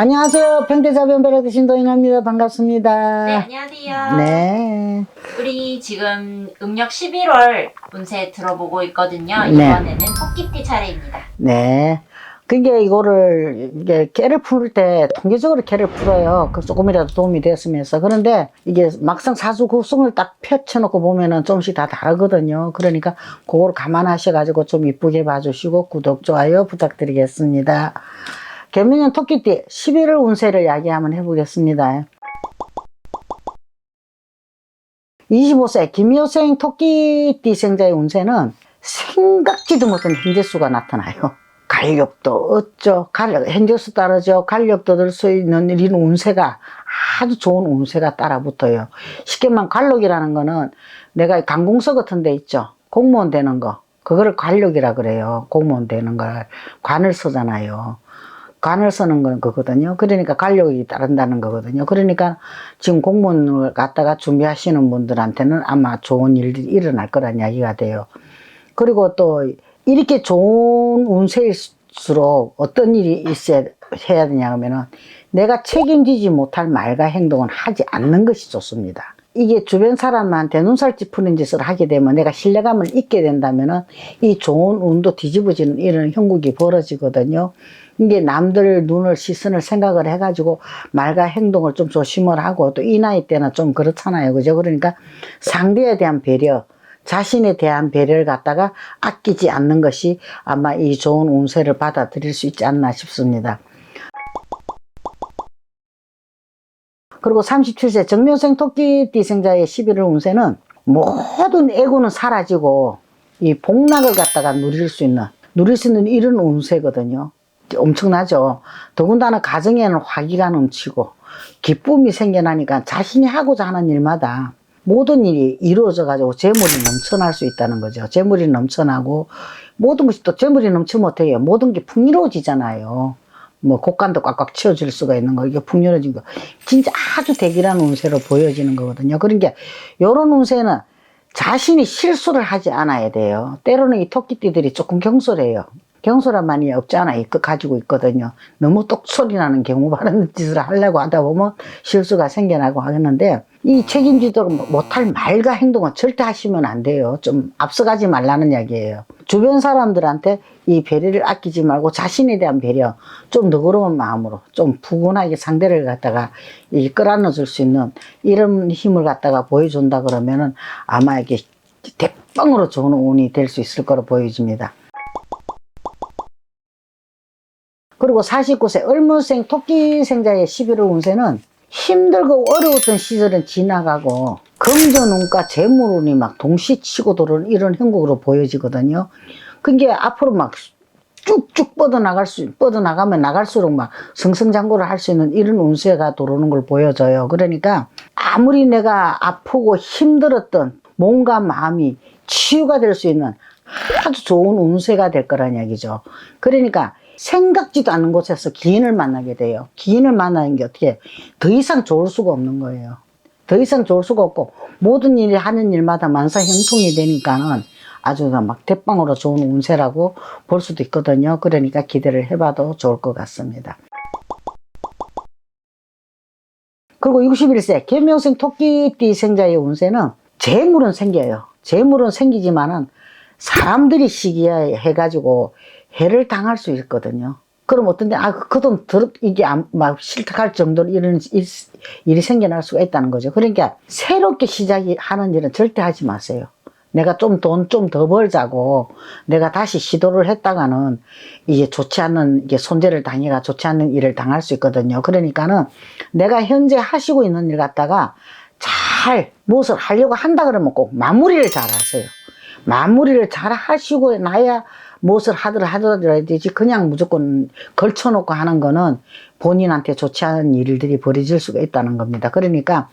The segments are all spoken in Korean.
안녕하세요. 평대자변별의 신도인입니다. 반갑습니다. 네, 안녕하세요. 네. 우리 지금 음력 11월 운세 들어보고 있거든요. 네. 이번에는 토끼띠 차례입니다. 네. 그게 이게 깨를 풀 때 통계적으로 깨를 풀어요. 그 조금이라도 도움이 됐으면 해서. 그런데 이게 막상 사주 구성을 딱 펼쳐놓고 보면은 조금씩 다 다르거든요. 그러니까 그걸 감안하셔가지고 좀 이쁘게 봐주시고 구독, 좋아요 부탁드리겠습니다. 개미년 토끼띠 11월 운세를 이야기 한번 해보겠습니다. 25세 김효생 토끼띠 생자의 운세는 생각지도 못한 현재수가 나타나요. 간력도 어쩌, 현재수 따르죠. 간력도 들 수 있는 이런 운세가 아주 좋은 운세가 따라붙어요. 쉽게 말하면 간력이라는 거는 내가 관공서 같은 데 있죠. 공무원 되는 거. 그거를 간력이라 그래요. 공무원 되는 걸. 관을 쓰잖아요. 관을 쓰는 건 그거거든요. 그러니까 간력이 따른다는 거거든요. 그러니까 지금 공무원을 갖다가 준비하시는 분들한테는 아마 좋은 일들이 일어날 거란 이야기가 돼요. 그리고 또 이렇게 좋은 운세일수록 어떤 일이 해야 되냐 하면은 내가 책임지지 못할 말과 행동은 하지 않는 것이 좋습니다. 이게 주변 사람한테 눈살 찌푸는 짓을 하게 되면 내가 신뢰감을 잃게 된다면은 이 좋은 운도 뒤집어지는 이런 형국이 벌어지거든요. 이게 남들 눈을 시선을 생각을 해가지고 말과 행동을 좀 조심을 하고 또 이 나이 때는 좀 그렇잖아요. 그죠? 그러니까 상대에 대한 배려, 자신에 대한 배려를 갖다가 아끼지 않는 것이 아마 이 좋은 운세를 받아들일 수 있지 않나 싶습니다. 그리고 37세 정묘생 토끼띠 생자의 11월 운세는 모든 애고는 사라지고 이 복락을 갖다가 누릴 수 있는 이런 운세거든요. 엄청나죠. 더군다나 가정에는 화기가 넘치고 기쁨이 생겨나니까 자신이 하고자 하는 일마다 모든 일이 이루어져 가지고 재물이 넘쳐날 수 있다는 거죠. 재물이 넘쳐나고 모든 것이 또 재물이 넘치면 어때요? 모든 게 풍요로워지잖아요. 뭐 곳간도 꽉꽉 채워질 수가 있는 거, 이게 풍요로워진 거, 진짜 아주 대기란 운세로 보여지는 거거든요. 그러니까 이런 운세는 자신이 실수를 하지 않아야 돼요. 때로는 이 토끼띠들이 조금 경솔해요. 경솔한 많이 없지 않아 가지고 있거든요. 너무 똑소리 나는 경우 바른 짓을 하려고 하다 보면 실수가 생겨나고 하겠는데, 이 책임지도 못할 말과 행동은 절대 하시면 안 돼요. 좀 앞서가지 말라는 이야기예요. 주변 사람들한테 이 배려를 아끼지 말고 자신에 대한 배려, 좀 너그러운 마음으로 좀 푸근하게 상대를 갖다가 끌어안아 줄 수 있는 이런 힘을 갖다가 보여준다 그러면은 아마 이게 대빵으로 좋은 운이 될 수 있을 거로 보여집니다. 그리고 49세 을무생 토끼생자의 11월 운세는 힘들고 어려웠던 시절은 지나가고 금전운과 재물운이 막 동시 치고 들어오는 이런 형국으로 보여지거든요. 그게 앞으로 막 쭉쭉 뻗어나가면 나갈수록 막 승승장구를 할 수 있는 이런 운세가 들어오는 걸 보여줘요. 그러니까 아무리 내가 아프고 힘들었던 몸과 마음이 치유가 될 수 있는 아주 좋은 운세가 될 거란 얘기죠. 그러니까 생각지도 않는 곳에서 기인을 만나게 돼요. 기인을 만나는 게 어떻게 더 이상 좋을 수가 없는 거예요. 더 이상 좋을 수가 없고 모든 일이 하는 일마다 만사형통이 되니까는 아주 막 대빵으로 좋은 운세라고 볼 수도 있거든요. 그러니까 기대를 해봐도 좋을 것 같습니다. 그리고 61세 개묘생 토끼띠 생자의 운세는 재물은 생겨요. 재물은 생기지만은 사람들이 시기해가지고 해를 당할 수 있거든요. 그럼 어떤데, 그 돈, 이게 막 실득할 정도로 이런 일이 생겨날 수가 있다는 거죠. 그러니까 새롭게 시작하는 일은 절대 하지 마세요. 내가 돈 좀 더 벌자고 내가 다시 시도를 했다가는 이게 좋지 않는, 이게 손재를 당해가 좋지 않는 일을 당할 수 있거든요. 그러니까는 내가 현재 하시고 있는 일 갖다가 무엇을 하려고 한다 그러면 꼭 마무리를 잘 하세요. 마무리를 잘 하시고 나야 무엇을 하더라도 되지, 그냥 무조건 걸쳐놓고 하는 거는 본인한테 좋지 않은 일들이 벌어질 수가 있다는 겁니다. 그러니까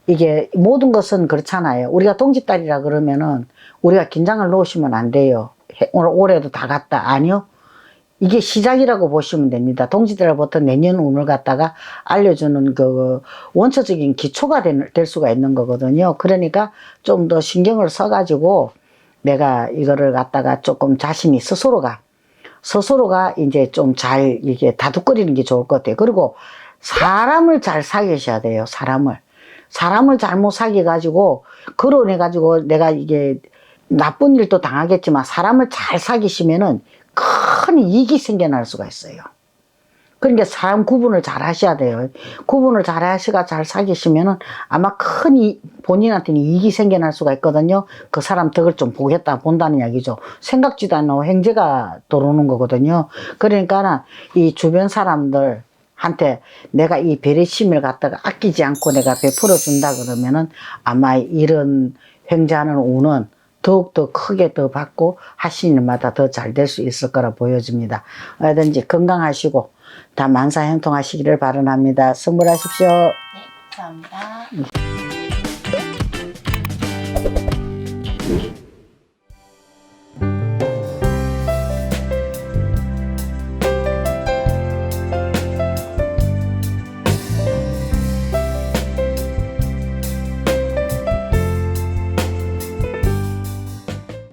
이게 모든 것은 그렇잖아요. 우리가 동짓달이라 그러면은 우리가 긴장을 놓으시면 안 돼요. 올해도 다 갔다. 아니요. 이게 시작이라고 보시면 됩니다. 동짓달부터 내년 운을 갖다가 알려주는 그 원초적인 기초가 될 수가 있는 거거든요. 그러니까 좀 더 신경을 써가지고 내가 이거를 갖다가 조금 자신이 스스로가 스스로가 이제 좀 잘 이게 다독거리는 게 좋을 것 같아요. 그리고 사람을 잘 사귀셔야 돼요. 사람을 잘못 사귀어가지고 거론해가지고 내가 이게 나쁜 일도 당하겠지만 사람을 잘 사귀시면은 큰 이익이 생겨날 수가 있어요. 그러니까 사람 구분을 잘 하셔야 돼요. 구분을 잘 하시가 잘 사귀시면은 아마 본인한테는 이익이 생겨날 수가 있거든요. 그 사람 덕을 좀 본다는 이야기죠. 생각지도 않는 행재가 들어오는 거거든요. 그러니까 이 주변 사람들한테 내가 이 배려심을 갖다가 아끼지 않고 내가 베풀어 준다 그러면은 아마 이런 횡재하는 운은 더욱더 크게 더 받고 하시는 일마다 더 잘 될 수 있을 거라 보여집니다. 얼마든지 건강하시고 다 만사형통하시기를 바랍니다. 선물하십시오. 네, 감사합니다.